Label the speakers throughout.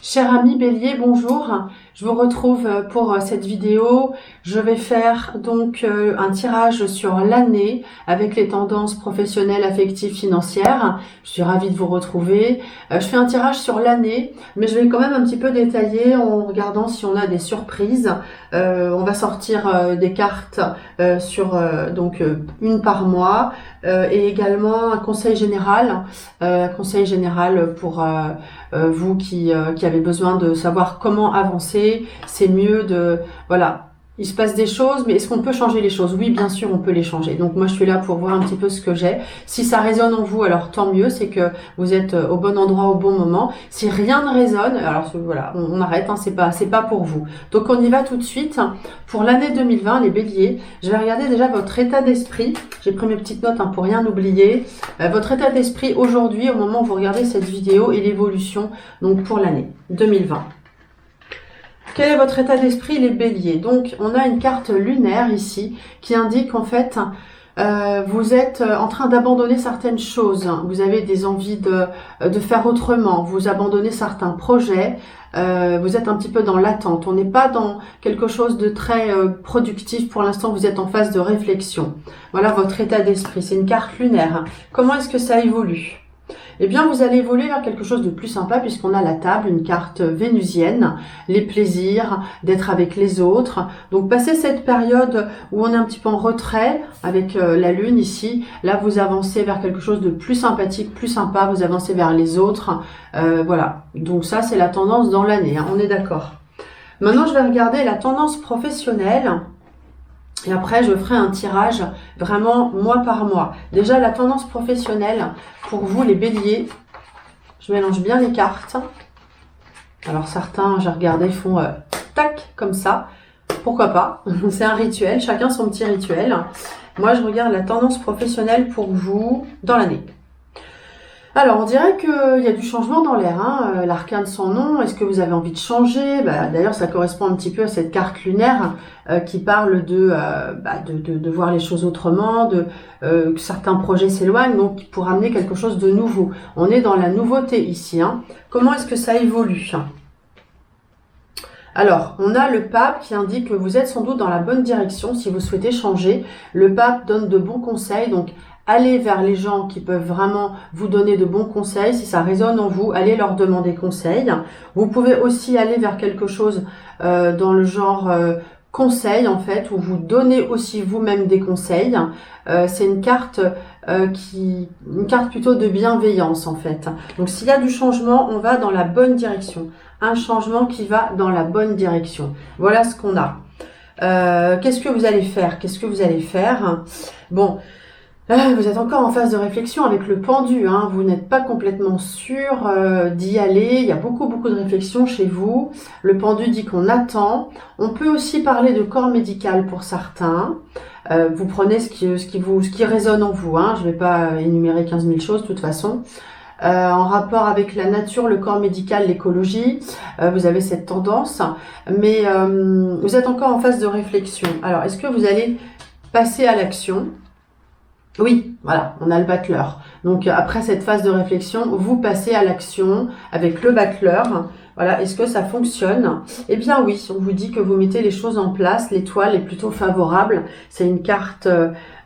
Speaker 1: Chers amis Bélier, bonjour. Je vous retrouve pour cette vidéo. Je vais faire donc un tirage sur l'année avec les tendances professionnelles, affectives, financières. Je suis ravie de vous retrouver. Je fais un tirage sur l'année, mais je vais quand même un petit peu détailler en regardant si on a des surprises. On va sortir des cartes sur donc une par mois et également un conseil général pour vous qui avez besoin de savoir comment avancer. C'est mieux de... Voilà, il se passe des choses, mais est-ce qu'on peut changer les choses? Oui, bien sûr, on peut les changer. Donc moi, je suis là pour voir un petit peu ce que j'ai. Si ça résonne en vous, alors tant mieux, c'est que vous êtes au bon endroit au bon moment. Si rien ne résonne, alors voilà, on arrête, hein, c'est pas pour vous. Donc on y va tout de suite. Pour l'année 2020, les béliers, je vais regarder déjà votre état d'esprit. J'ai pris mes petites notes pour rien oublier. Votre état d'esprit aujourd'hui, au moment où vous regardez cette vidéo, et l'évolution donc pour l'année 2020. Quel est votre état d'esprit, les béliers? Donc, on a une carte lunaire ici qui indique en fait, vous êtes en train d'abandonner certaines choses. Vous avez des envies de faire autrement. Vous abandonnez certains projets. Vous êtes un petit peu dans l'attente. On n'est pas dans quelque chose de très productif. Pour l'instant, vous êtes en phase de réflexion. Voilà votre état d'esprit. C'est une carte lunaire. Comment est-ce que ça évolue? Eh bien, vous allez évoluer vers quelque chose de plus sympa puisqu'on a la table, une carte vénusienne, les plaisirs, d'être avec les autres. Donc, passer cette période où on est un petit peu en retrait avec la lune ici, là, vous avancez vers quelque chose de plus sympathique, plus sympa, vous avancez vers les autres. Voilà, donc ça, c'est la tendance dans l'année, hein, on est d'accord. Maintenant, je vais regarder la tendance professionnelle. Et après, je ferai un tirage vraiment mois par mois. Déjà, la tendance professionnelle, pour vous les béliers, je mélange bien les cartes. Alors certains, j'ai regardé, font tac, comme ça. Pourquoi pas? C'est un rituel, chacun son petit rituel. Moi, je regarde la tendance professionnelle pour vous dans l'année. Alors, on dirait qu'il y a du changement dans l'air, hein. L'arcane sans nom, est-ce que vous avez envie de changer? D'ailleurs, ça correspond un petit peu à cette carte lunaire qui parle de voir les choses autrement, que certains projets s'éloignent, donc pour amener quelque chose de nouveau. On est dans la nouveauté ici, hein. Comment est-ce que ça évolue? Alors, on a le pape qui indique que vous êtes sans doute dans la bonne direction si vous souhaitez changer. Le pape donne de bons conseils, donc allez vers les gens qui peuvent vraiment vous donner de bons conseils. Si ça résonne en vous, allez leur demander conseil. Vous pouvez aussi aller vers quelque chose dans le genre conseil en fait, où vous donnez aussi vous-même des conseils. C'est une carte plutôt de bienveillance en fait. Donc s'il y a du changement, on va dans la bonne direction. Un changement qui va dans la bonne direction. Voilà ce qu'on a. Qu'est-ce que vous allez faire? Bon, vous êtes encore en phase de réflexion avec le pendu, hein. Vous n'êtes pas complètement sûr d'y aller. Il y a beaucoup de réflexion chez vous. Le pendu dit qu'on attend. On peut aussi parler de corps médical pour certains. Vous prenez ce qui résonne en vous, hein. Je ne vais pas énumérer 15 000 choses de toute façon. En rapport avec la nature, le corps médical, l'écologie, vous avez cette tendance, mais vous êtes encore en phase de réflexion. Alors, est-ce que vous allez passer à l'action? Oui, voilà, on a le battleur. Donc, après cette phase de réflexion, vous passez à l'action avec le battleur. Voilà, est-ce que ça fonctionne? Eh bien oui, on vous dit que vous mettez les choses en place. L'étoile est plutôt favorable. C'est une carte,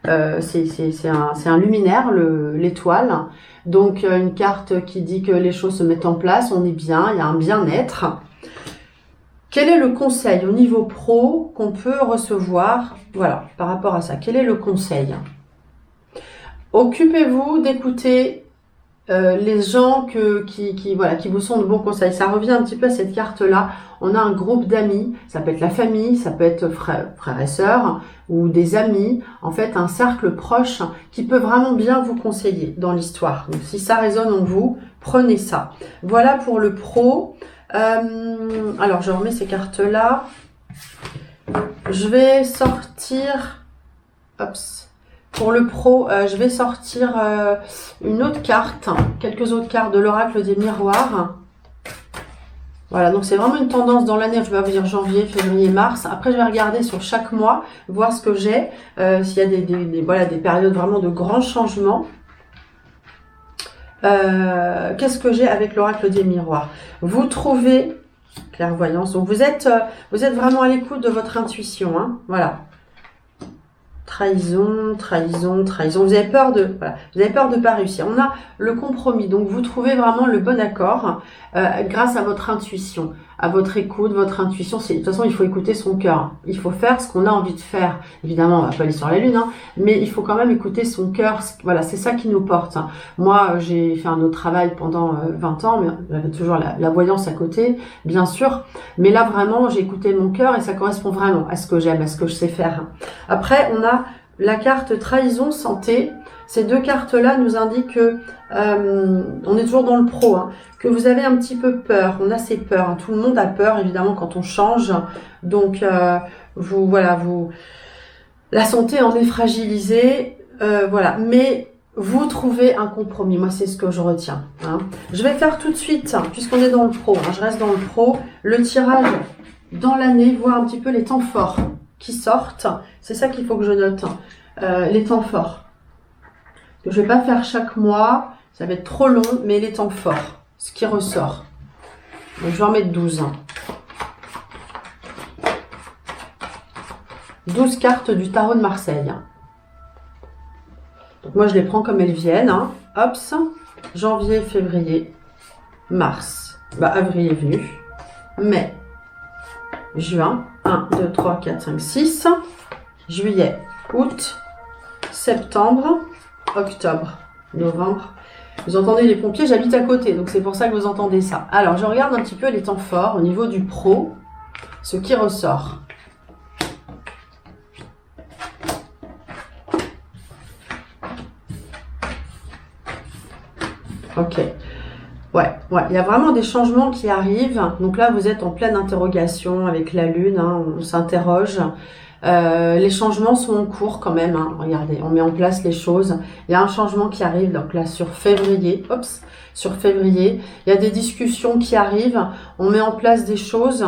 Speaker 1: c'est un luminaire, l'étoile. Donc, une carte qui dit que les choses se mettent en place, on est bien, il y a un bien-être. Quel est le conseil au niveau pro qu'on peut recevoir? Voilà, par rapport à ça, quel est le conseil? Occupez-vous d'écouter les gens qui vous sont de bons conseils. Ça revient un petit peu à cette carte-là. On a un groupe d'amis, ça peut être la famille, ça peut être frères et sœurs, ou des amis, en fait un cercle proche qui peut vraiment bien vous conseiller dans l'histoire. Donc si ça résonne en vous, prenez ça. Voilà pour le pro. Alors je remets ces cartes-là. Je vais sortir... Pour le pro, je vais sortir une autre carte, quelques autres cartes de l'oracle des miroirs. Voilà, donc c'est vraiment une tendance dans l'année, je vais vous dire janvier, février, mars. Après, je vais regarder sur chaque mois, voir ce que j'ai, s'il y a des périodes vraiment de grands changements. Qu'est-ce que j'ai avec l'oracle des miroirs? Vous trouvez, clairvoyance, donc vous êtes vraiment à l'écoute de votre intuition, hein, voilà. Trahison, trahison, trahison. Vous avez peur de, voilà, vous avez peur de pas réussir. On a le compromis, donc vous trouvez vraiment le bon accord grâce à votre intuition, à votre écoute, votre intuition. De toute façon, il faut écouter son cœur. Il faut faire ce qu'on a envie de faire. Évidemment, on va pas aller sur la lune, hein, mais il faut quand même écouter son cœur. Voilà, c'est ça qui nous porte. Moi, j'ai fait un autre travail pendant 20 ans, mais j'avais toujours la voyance à côté, bien sûr. Mais là, vraiment, j'ai écouté mon cœur et ça correspond vraiment à ce que j'aime, à ce que je sais faire. Après, on a la carte trahison, santé. Ces deux cartes-là nous indiquent que on est toujours dans le pro, hein, que vous avez un petit peu peur. On a ces peurs. Hein. Tout le monde a peur, évidemment, quand on change. Donc, la santé en est fragilisée. Voilà. Mais vous trouvez un compromis. Moi, c'est ce que je retiens. Hein. Je vais faire tout de suite, puisqu'on est dans le pro. Hein, je reste dans le pro. Le tirage dans l'année, voir un petit peu les temps forts qui sortent. C'est ça qu'il faut que je note. Les temps forts. Je vais pas faire chaque mois, ça va être trop long, mais les temps forts, ce qui ressort. Donc je vais en mettre 12. 12 cartes du tarot de Marseille. Donc moi je les prends comme elles viennent. Hein. Hops, janvier, février, mars. Avril est venu. Mai, juin, 1, 2, 3, 4, 5, 6. Juillet, août, septembre, octobre, novembre. Vous entendez les pompiers, j'habite à côté, donc c'est pour ça que vous entendez ça. Alors, je regarde un petit peu les temps forts au niveau du pro, ce qui ressort. Ok. Ouais, il y a vraiment des changements qui arrivent. Donc là, vous êtes en pleine interrogation avec la lune, hein, on s'interroge. Les changements sont en cours quand même, hein. Regardez, on met en place les choses. Il y a un changement qui arrive, donc là sur février, sur février, il y a des discussions qui arrivent, on met en place des choses.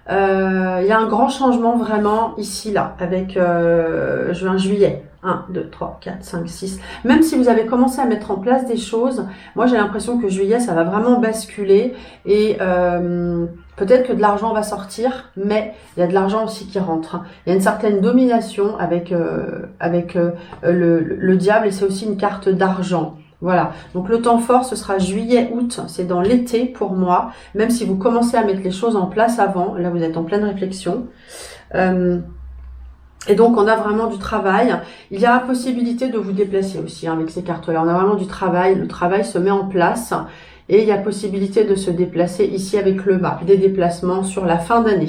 Speaker 1: Il y a un grand changement vraiment ici, là, avec juin, juillet. 1, 2, 3, 4, 5, 6. Même si vous avez commencé à mettre en place des choses, moi j'ai l'impression que juillet, ça va vraiment basculer et peut-être que de l'argent va sortir, mais il y a de l'argent aussi qui rentre. Il y a une certaine domination avec le diable et c'est aussi une carte d'argent. Voilà, donc le temps fort, ce sera juillet, août, c'est dans l'été pour moi, même si vous commencez à mettre les choses en place avant, là vous êtes en pleine réflexion. Et donc, on a vraiment du travail. Il y a la possibilité de vous déplacer aussi hein, avec ces cartes-là. On a vraiment du travail. Le travail se met en place. Et il y a possibilité de se déplacer ici avec le bas. Des déplacements sur la fin d'année.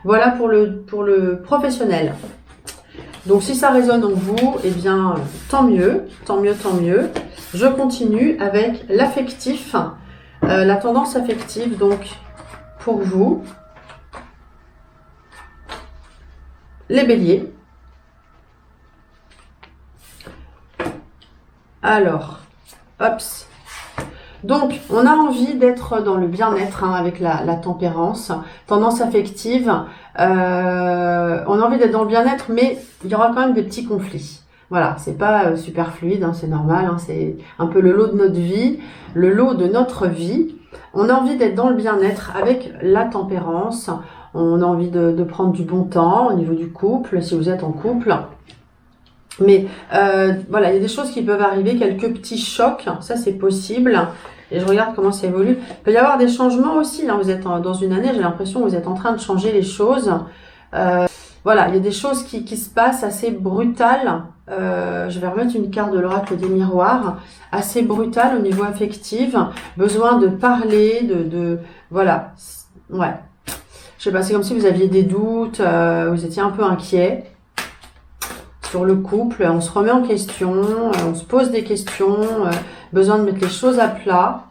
Speaker 1: Voilà pour le professionnel. Donc, si ça résonne en vous, eh bien, tant mieux. Tant mieux, tant mieux. Je continue avec l'affectif. La tendance affective, donc, pour vous. Les béliers. Alors, hops. Donc, on a envie d'être dans le bien-être hein, avec la tempérance, tendance affective. On a envie d'être dans le bien-être, mais il y aura quand même des petits conflits. Voilà, c'est pas super fluide, hein, c'est normal. Hein, c'est un peu le lot de notre vie, le lot de notre vie. On a envie d'être dans le bien-être avec la tempérance. On a envie de prendre du bon temps au niveau du couple, si vous êtes en couple. Mais voilà, il y a des choses qui peuvent arriver, quelques petits chocs, ça c'est possible. Et je regarde comment ça évolue. Il peut y avoir des changements aussi. Là, vous êtes dans une année, j'ai l'impression que vous êtes en train de changer les choses. Voilà, il y a des choses qui se passent assez brutales. Je vais remettre une carte de l'oracle des miroirs. Assez brutale au niveau affectif. Besoin de parler, voilà. Ouais. Je sais pas, c'est comme si vous aviez des doutes, vous étiez un peu inquiet sur le couple. On se remet en question, on se pose des questions, besoin de mettre les choses à plat.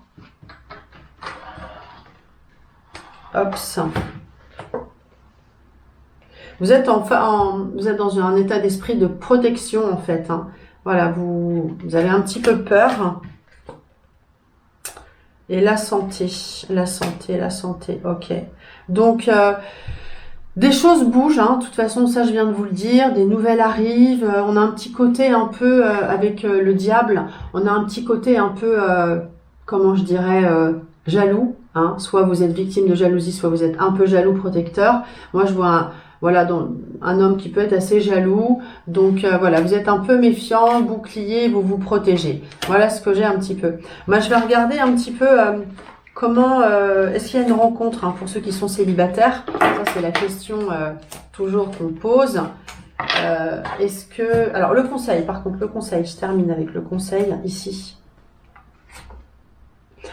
Speaker 1: Hops. Vous êtes vous êtes dans un état d'esprit de protection en fait. Hein. Voilà, vous avez un petit peu peur. Et la santé, ok. Donc, des choses bougent, hein. De toute façon, ça je viens de vous le dire, des nouvelles arrivent. On a un petit côté un peu, avec le diable, on a un petit côté un peu comment je dirais, jaloux. Hein. Soit vous êtes victime de jalousie, soit vous êtes un peu jaloux protecteur. Moi, je vois voilà, un homme qui peut être assez jaloux. Donc, voilà, vous êtes un peu méfiant, bouclier, vous vous protégez. Voilà ce que j'ai un petit peu. Moi, je vais regarder un petit peu comment... est-ce qu'il y a une rencontre hein, pour ceux qui sont célibataires? Ça, c'est la question toujours qu'on pose. Est-ce que... Alors, le conseil, par contre, le conseil, je termine avec le conseil ici.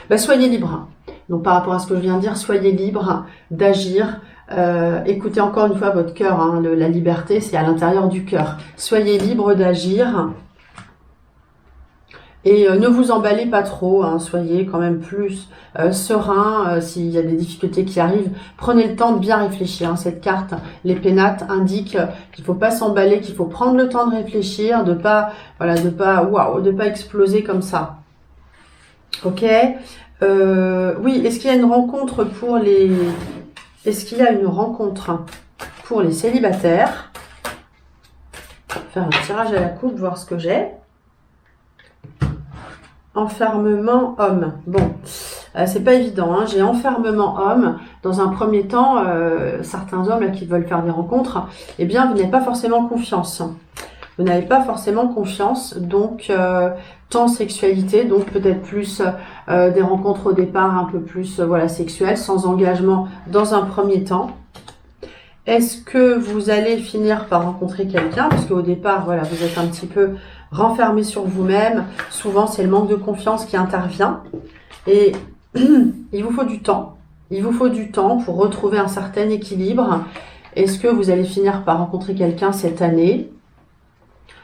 Speaker 1: Ben, soyez libre. Donc, par rapport à ce que je viens de dire, soyez libre d'agir. Écoutez encore une fois votre cœur. Hein, la liberté, c'est à l'intérieur du cœur. Soyez libre d'agir. Et ne vous emballez pas trop. Hein, soyez quand même plus serein s'il y a des difficultés qui arrivent. Prenez le temps de bien réfléchir. Hein, cette carte, les pénates, indique qu'il faut pas s'emballer, qu'il faut prendre le temps de réfléchir, de pas, voilà, de pas exploser comme ça. Ok. Oui, est-ce qu'il y a une rencontre pour les... Est-ce qu'il y a une rencontre pour les célibataires? Faire un tirage à la coupe, voir ce que j'ai. Enfermement homme. Bon, c'est pas évident. Hein. J'ai enfermement homme. Dans un premier temps, certains hommes là, qui veulent faire des rencontres, eh bien, vous n'avez pas forcément confiance. Vous n'avez pas forcément confiance, donc tant sexualité, donc peut-être plus des rencontres au départ un peu plus voilà sexuelles, sans engagement dans un premier temps. Est-ce que vous allez finir par rencontrer quelqu'un? Parce qu'au départ, voilà, vous êtes un petit peu renfermé sur vous-même. Souvent, c'est le manque de confiance qui intervient. Et il vous faut du temps. Il vous faut du temps pour retrouver un certain équilibre. Est-ce que vous allez finir par rencontrer quelqu'un cette année?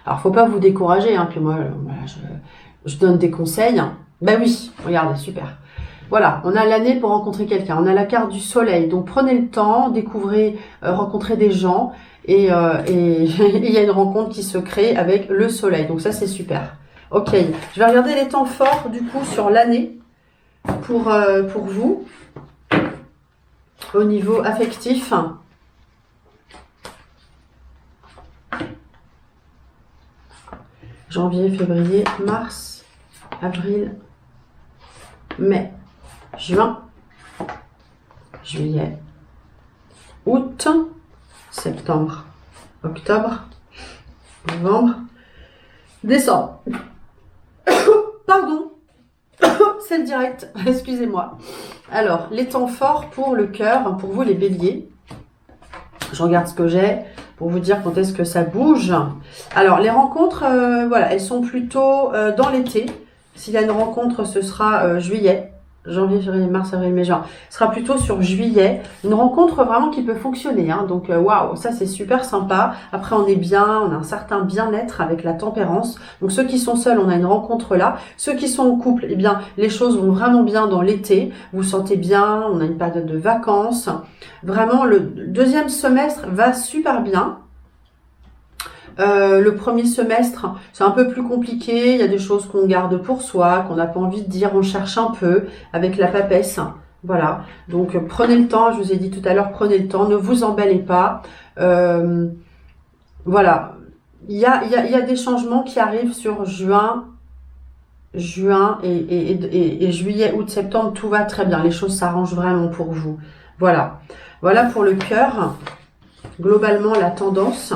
Speaker 1: Alors, faut pas vous décourager, hein. Puis moi, voilà, je donne des conseils. Ben oui, regardez, super. Voilà, on a l'année pour rencontrer quelqu'un. On a la carte du soleil. Donc, prenez le temps, découvrez, rencontrez des gens. Et il y a une rencontre qui se crée avec le soleil. Donc, ça, c'est super. Ok, je vais regarder les temps forts, du coup, sur l'année pour vous. Au niveau affectif. Janvier, février, mars, avril, mai, juin, juillet, août, septembre, octobre, novembre, décembre. Pardon, c'est le direct, excusez-moi. Alors, les temps forts pour le cœur, pour vous les béliers. Je regarde ce que j'ai pour vous dire quand est-ce que ça bouge. Alors, les rencontres, voilà, elles sont plutôt dans l'été. S'il y a une rencontre, ce sera juillet, janvier, février, mars, avril, mai, juin. Ce sera plutôt sur juillet. Une rencontre vraiment qui peut fonctionner. Hein. Donc, waouh, ça c'est super sympa. Après, on est bien, on a un certain bien-être avec la tempérance. Donc, ceux qui sont seuls, on a une rencontre là. Ceux qui sont en couple, eh bien, les choses vont vraiment bien dans l'été. Vous vous sentez bien, on a une période de vacances. Vraiment, le deuxième semestre va super bien. Le premier semestre, c'est un peu plus compliqué. Il y a des choses qu'on garde pour soi, qu'on n'a pas envie de dire. On cherche un peu avec la papesse. Voilà. Donc, prenez le temps. Je vous ai dit tout à l'heure, prenez le temps. Ne vous emballez pas. Voilà. Il y a des changements qui arrivent sur juin et juillet, août, septembre. Tout va très bien. Les choses s'arrangent vraiment pour vous. Voilà. Voilà pour le cœur. Globalement, la tendance.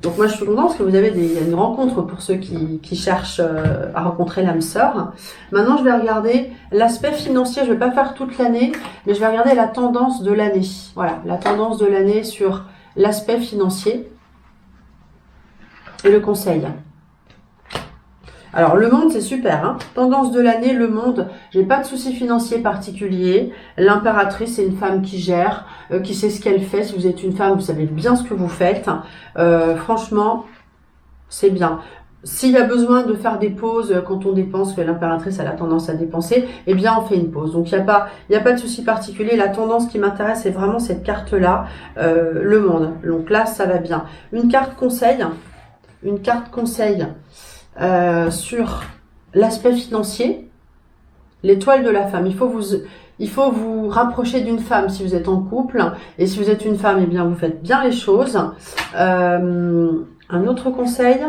Speaker 1: Donc moi je suis contente parce que vous avez il y a une rencontre pour ceux qui cherchent à rencontrer l'âme sœur. Maintenant je vais regarder l'aspect financier, je ne vais pas faire toute l'année, mais je vais regarder la tendance de l'année. Voilà, la tendance de l'année sur l'aspect financier et le conseil. Alors le monde c'est super, hein. Tendance de l'année, le monde, j'ai pas de soucis financiers particuliers. L'impératrice c'est une femme qui gère, qui sait ce qu'elle fait. Si vous êtes une femme, vous savez bien ce que vous faites. Franchement, c'est bien. S'il y a besoin de faire des pauses quand on dépense, que l'impératrice a la tendance à dépenser, eh bien on fait une pause. Donc il y a pas de souci particulier. La tendance qui m'intéresse c'est vraiment cette carte-là, le monde. Donc là ça va bien. Une carte conseil, sur l'aspect financier, l'étoile de la femme. Il faut vous rapprocher d'une femme si vous êtes en couple. Et si vous êtes une femme, eh bien vous faites bien les choses. Un autre conseil,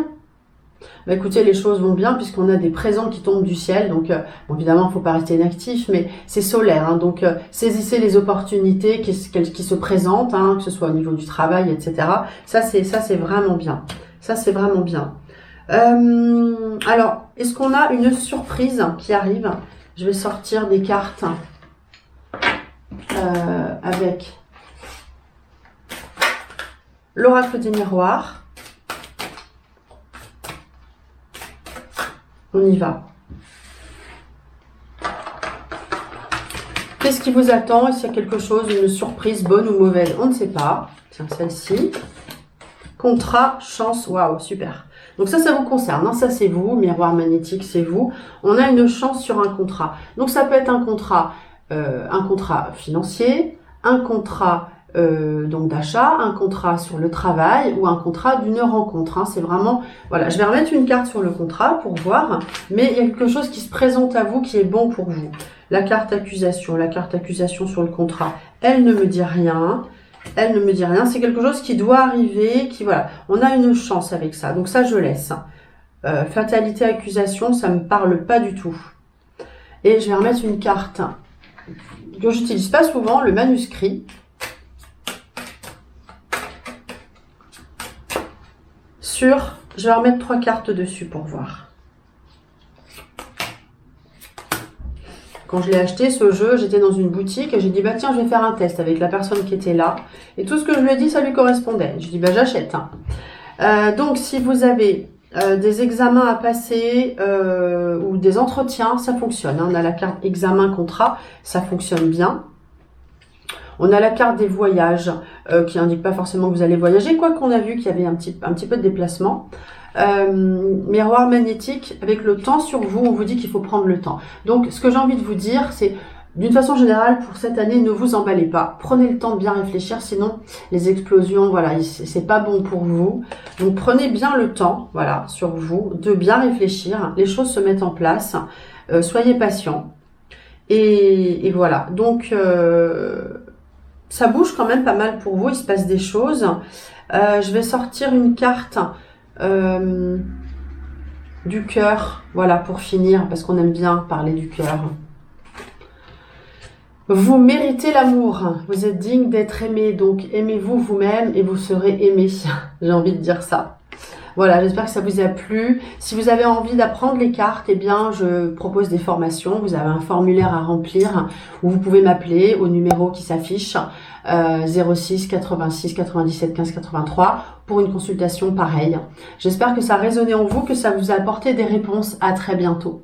Speaker 1: Bah, écoutez, les choses vont bien puisqu'on a des présents qui tombent du ciel. Donc, bon, évidemment, il ne faut pas rester inactif, mais c'est solaire. Hein, donc, saisissez les opportunités qui se présentent, hein, que ce soit au niveau du travail, etc. Ça, c'est vraiment bien. Ça, c'est vraiment bien. Alors, est-ce qu'on a une surprise qui arrive? Je vais sortir des cartes avec l'oracle des miroirs. On y va. Qu'est-ce qui vous attend? Est-ce qu'il y a quelque chose, une surprise bonne ou mauvaise? On ne sait pas. Tiens, celle-ci. Contrat, chance. Waouh, super. Donc ça vous concerne. Hein. Ça, c'est vous. Miroir magnétique, c'est vous. On a une chance sur un contrat. Donc ça peut être un contrat financier, un contrat donc d'achat, un contrat sur le travail ou un contrat d'une rencontre. Hein. C'est vraiment, voilà, je vais remettre une carte sur le contrat pour voir, mais il y a quelque chose qui se présente à vous qui est bon pour vous. La carte accusation sur le contrat, elle ne me dit rien. Elle ne me dit rien, c'est quelque chose qui doit arriver, qui voilà, on a une chance avec ça, donc ça je laisse. Fatalité, accusation, ça me parle pas du tout. Et je vais remettre une carte que j'utilise pas souvent, le manuscrit. Je vais remettre 3 cartes dessus pour voir. Quand je l'ai acheté, ce jeu, j'étais dans une boutique et j'ai dit, bah tiens, je vais faire un test avec la personne qui était là. Et tout ce que je lui ai dit, ça lui correspondait. Je dis, bah j'achète. Donc, si vous avez des examens à passer ou des entretiens, ça fonctionne. Hein. On a la carte examen, contrat, ça fonctionne bien. On a la carte des voyages qui indique pas forcément que vous allez voyager, quoi qu'on a vu qu'il y avait un petit peu de déplacement. Miroir magnétique, avec le temps sur vous, on vous dit qu'il faut prendre le temps. Donc, ce que j'ai envie de vous dire, c'est, d'une façon générale, pour cette année, ne vous emballez pas. Prenez le temps de bien réfléchir, sinon, les explosions, voilà, c'est pas bon pour vous. Donc, prenez bien le temps, voilà, sur vous, de bien réfléchir. Les choses se mettent en place. Soyez patient. Et voilà. Donc, ça bouge quand même pas mal pour vous. Il se passe des choses. Je vais sortir une carte du cœur, voilà, pour finir, parce qu'on aime bien parler du cœur. Vous méritez l'amour, vous êtes digne d'être aimé, donc aimez-vous vous-même et vous serez aimé. J'ai envie de dire ça. Voilà, j'espère que ça vous a plu. Si vous avez envie d'apprendre les cartes, eh bien, je propose des formations. Vous avez un formulaire à remplir où vous pouvez m'appeler au numéro qui s'affiche 06 86 97 15 83 pour une consultation pareille. J'espère que ça a résonné en vous, que ça vous a apporté des réponses. À très bientôt.